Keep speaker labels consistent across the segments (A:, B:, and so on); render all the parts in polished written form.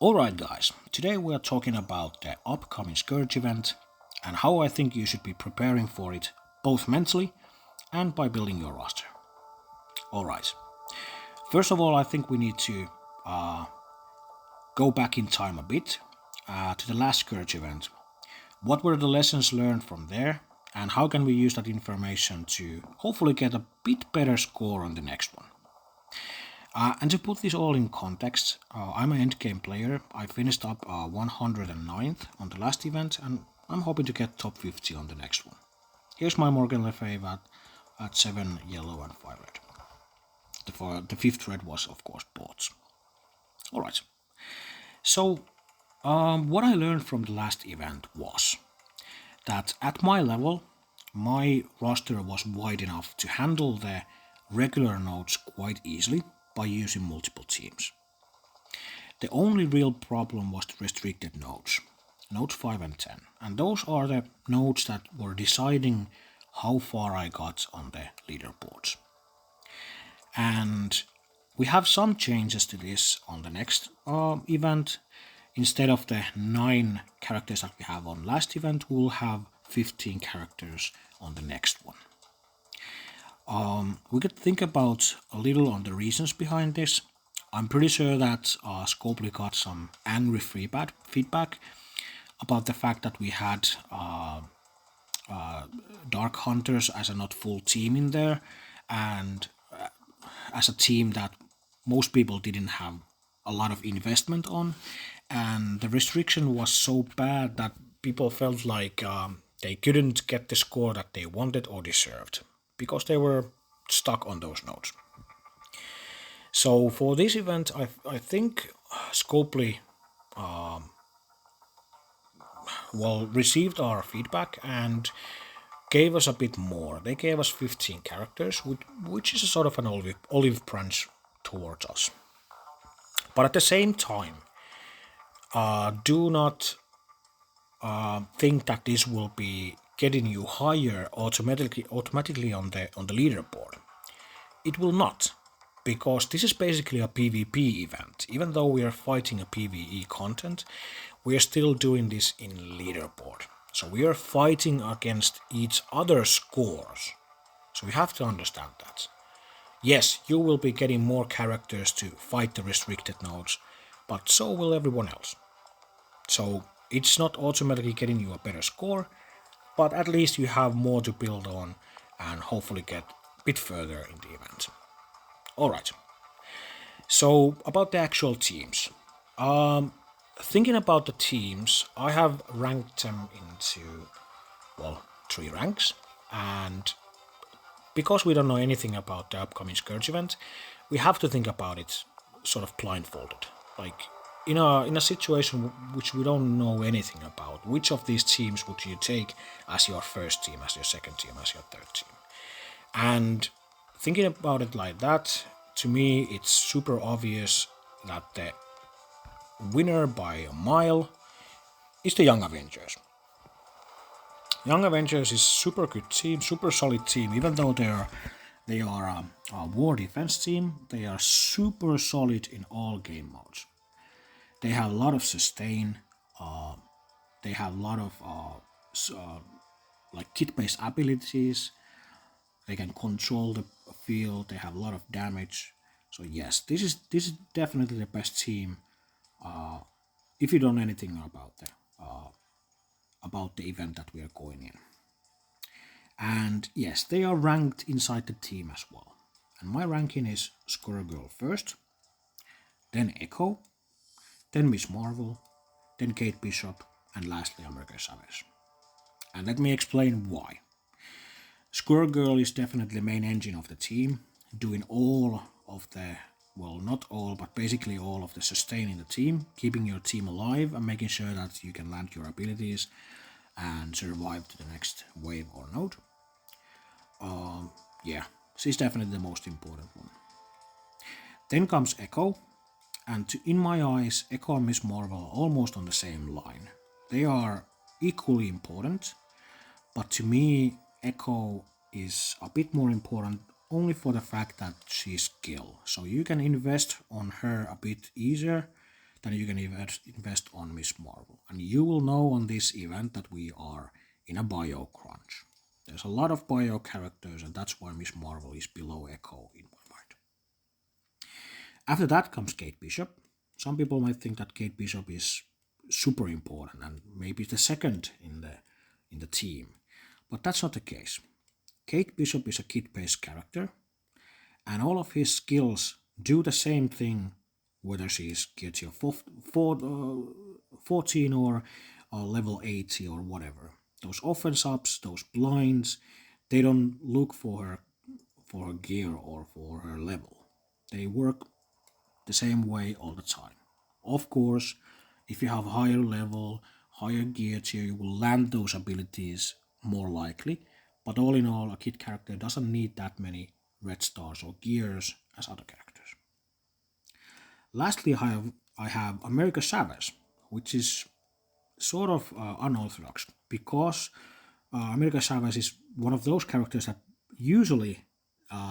A: Alright, guys, today we are talking about the upcoming Scourge event and how I think you should be preparing for it both mentally and by building your roster. Alright, first of all, I think we need to go back in time a bit to the last Scourge event. What were the lessons learned from there, and how can we use that information to hopefully get a bit better score on the next one? And to put this all in context, I'm an endgame player. I finished up 109th on the last event, and I'm hoping to get top 50 on the next one. Here's my Morgan Le Fay at 7 yellow and 5 red. The fifth red was, of course, bots. Alright, so what I learned from the last event was that at my level, my roster was wide enough to handle the regular nodes quite easily by using multiple teams. The only real problem was the restricted nodes, nodes 5 and 10, and those are the nodes that were deciding how far I got on the leaderboards. And we have some changes to this on the next event. Instead of the 9 characters that we have on last event, we'll have 15 characters on the next one. We could think about a little on the reasons behind this. I'm pretty sure that Scopely got some angry feedback about the fact that we had Dark Hunters as a not full team in there, and as a team that most people didn't have a lot of investment on, and the restriction was so bad that people felt like they couldn't get the score that they wanted or deserved, because they were stuck on those nodes. So for this event, I think Scopely received our feedback and gave us a bit more. They gave us 15 characters, which is a sort of an olive branch towards us. But at the same time, do not think that this will be getting you higher automatically on the leaderboard. It will not, because this is basically a PvP event. Even though we are fighting a PvE content, we are still doing this in leaderboard. So we are fighting against each other's scores. So we have to understand that. Yes, you will be getting more characters to fight the restricted nodes, but so will everyone else. So it's not automatically getting you a better score, but at least you have more to build on and hopefully get a bit further in the event. Alright, so about the actual teams. Thinking about the teams, I have ranked them into, 3 ranks, and because we don't know anything about the upcoming Scourge event, we have to think about it sort of blindfolded. Like, in a situation which we don't know anything about, which of these teams would you take as your first team, as your second team, as your third team? And thinking about it like that, to me, it's super obvious that the winner by a mile is the Young Avengers. Young Avengers is super good team, super solid team. Even though they are a war defense team, they are super solid in all game modes. They have a lot of sustain. They have a lot of like kit-based abilities. They can control the field. They have a lot of damage. So yes, this is definitely the best team. If you don't know anything about the event that we are going in. And yes, they are ranked inside the team as well. And my ranking is Squirrel Girl first, then Echo, then Miss Marvel, then Kate Bishop, and lastly America Chavez. And let me explain why. Squirrel Girl is definitely the main engine of the team, doing all of the, not all, but basically all of the sustaining the team, keeping your team alive and making sure that you can land your abilities and survive to the next wave or node. She's definitely the most important one. Then comes Echo, and in my eyes, Echo and Miss Marvel are almost on the same line. They are equally important, but to me, Echo is a bit more important only for the fact that she's skill. So you can invest on her a bit easier then you can invest on Miss Marvel. And you will know on this event that we are in a bio crunch. There's a lot of bio characters, and that's why Miss Marvel is below Echo in my mind. After that comes Kate Bishop. Some people might think that Kate Bishop is super important and maybe the second in the team, but that's not the case. Kate Bishop is a kit-based character, and all of his skills do the same thing, whether she is gear tier 14 or level 80 or whatever. Those offense ups, those blinds, they don't look for her gear or for her level. They work the same way all the time. Of course, if you have higher level, higher gear tier, you will land those abilities more likely. But all in all, a kit character doesn't need that many red stars or gears as other characters. Lastly, I have America Chavez, which is sort of unorthodox because America Chavez is one of those characters that usually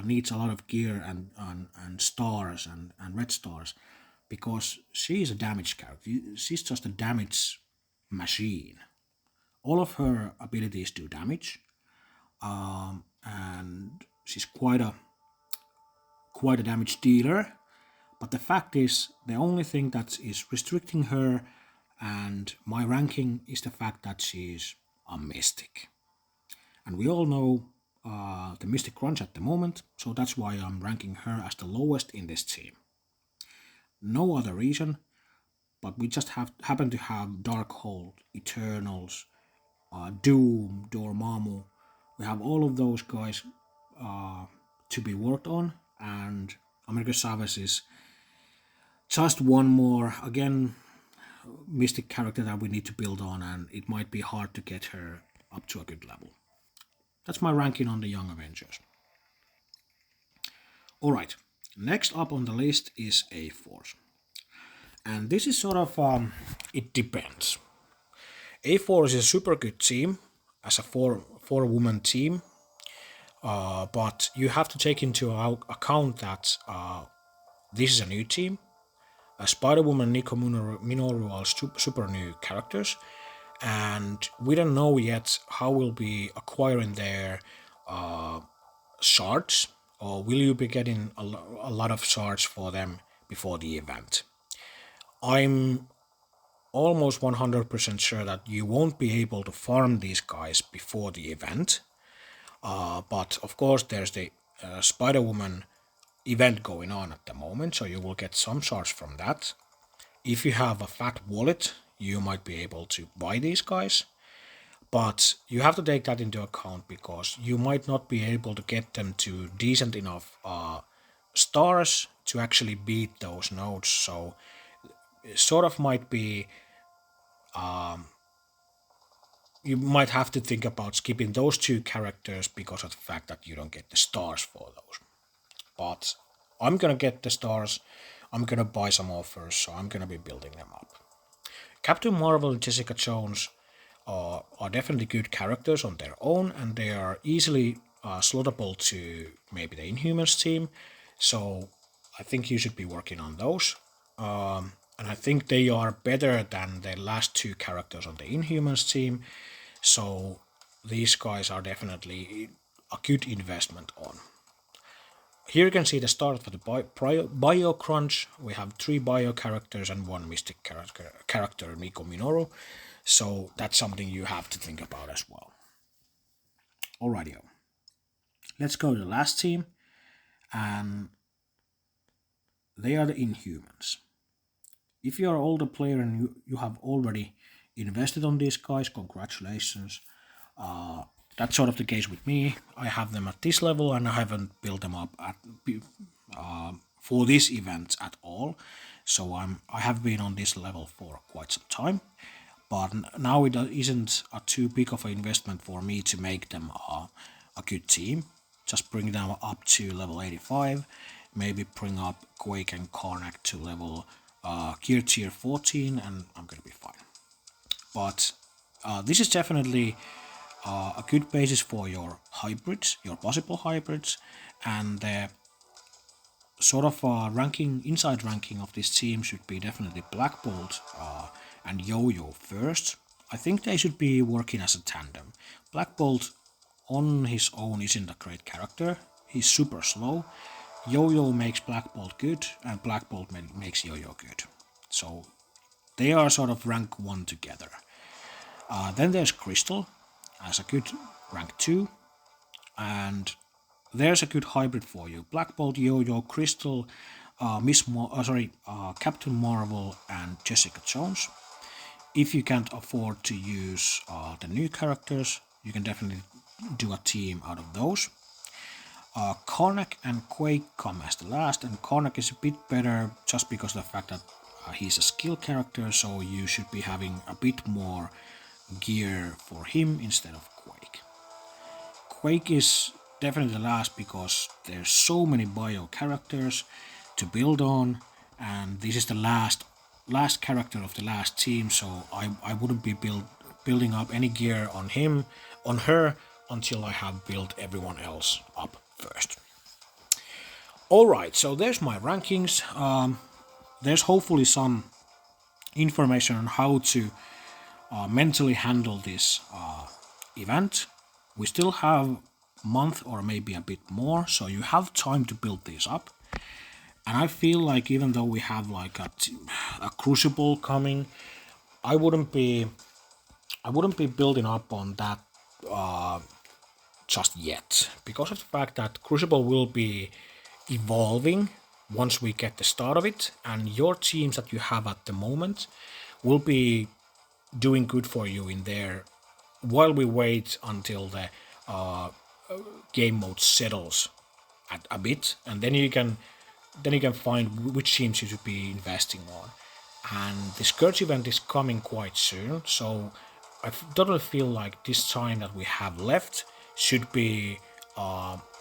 A: needs a lot of gear and stars and red stars because she is a damage character. She's just a damage machine. All of her abilities do damage, and she's quite a damage dealer. But the fact is, the only thing that is restricting her and my ranking is the fact that she's a mystic. And we all know the mystic crunch at the moment, so that's why I'm ranking her as the lowest in this team. No other reason, but we just happen to have Darkhold, Eternals, Doom, Dormammu. We have all of those guys to be worked on, and America Chavez is just one more, again, mystic character that we need to build on, and it might be hard to get her up to a good level. That's my ranking on the Young Avengers. Alright, next up on the list is A-Force. And this is sort of, it depends. A-Force is a super good team as a four-woman team, but you have to take into account that this is a new team. Spider-Woman, Nico Minoru are super new characters, and we don't know yet how we'll be acquiring their shards, or will you be getting a lot of shards for them before the event. I'm almost 100% sure that you won't be able to farm these guys before the event, but of course there's the Spider-Woman event going on at the moment, so you will get some shards from that. If you have a fat wallet, you might be able to buy these guys, but you have to take that into account because you might not be able to get them to decent enough stars to actually beat those nodes, so it sort of might be you might have to think about skipping those two characters because of the fact that you don't get the stars for those. But I'm gonna get the stars, I'm gonna buy some offers, so I'm gonna be building them up. Captain Marvel and Jessica Jones are definitely good characters on their own, and they are easily slottable to maybe the Inhumans team, so I think you should be working on those. And I think they are better than the last two characters on the Inhumans team, so these guys are definitely a good investment on. Here you can see the start for the bio crunch. We have 3 bio characters and 1 mystic character, Nico Minoru. So that's something you have to think about as well. Alrighty, let's go to the last team, and they are the Inhumans. If you are an older player and you have already invested on these guys, congratulations. That's sort of the case with me. I have them at this level and I haven't built them up for this event at all. So I have been on this level for quite some time. But now it isn't too big of an investment for me to make them a good team. Just bring them up to level 85. Maybe bring up Quake and Karnak to level gear tier 14 and I'm going to be fine. But this is definitely a good basis for your hybrids, your possible hybrids, and sort of inside ranking of this team should be definitely Black Bolt and Yo-Yo first. I think they should be working as a tandem. Black Bolt on his own isn't a great character. He's super slow. Yo-Yo makes Black Bolt good, and Black Bolt makes Yo-Yo good. So they are sort of rank 1 together. Then there's Crystal as a good rank 2, and there's a good hybrid for you. Black Bolt, Yo-Yo, Crystal, Captain Marvel, and Jessica Jones. If you can't afford to use the new characters, you can definitely do a team out of those. Karnak and Quake come as the last, and Karnak is a bit better just because of the fact that he's a skill character, so you should be having a bit more gear for him instead of Quake. Quake is definitely the last because there's so many bio characters to build on, and this is the last character of the last team, so I wouldn't be building up any gear on her until I have built everyone else up first. Alright, so there's my rankings. There's hopefully some information on how to mentally handle this event. We still have a month or maybe a bit more, so you have time to build these up. And I feel like even though we have like a crucible coming, I wouldn't be building up on that just yet, because of the fact that crucible will be evolving once we get the start of it, and your teams that you have at the moment will be doing good for you in there while we wait until the game mode settles a bit, and then you can find which teams you should be investing on. And the Scourge event is coming quite soon, so I totally feel like this time that we have left should be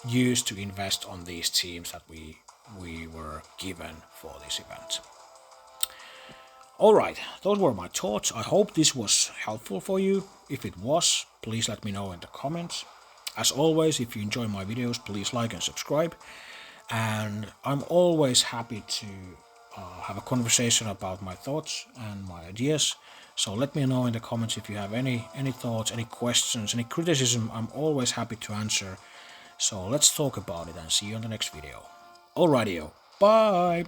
A: used to invest on these teams that we were given for this event. Alright, those were my thoughts. I hope this was helpful for you. If it was, please let me know in the comments. As always, if you enjoy my videos, please like and subscribe. And I'm always happy to have a conversation about my thoughts and my ideas. So let me know in the comments if you have any thoughts, any questions, any criticism. I'm always happy to answer. So let's talk about it and see you on the next video. Alrighty, bye!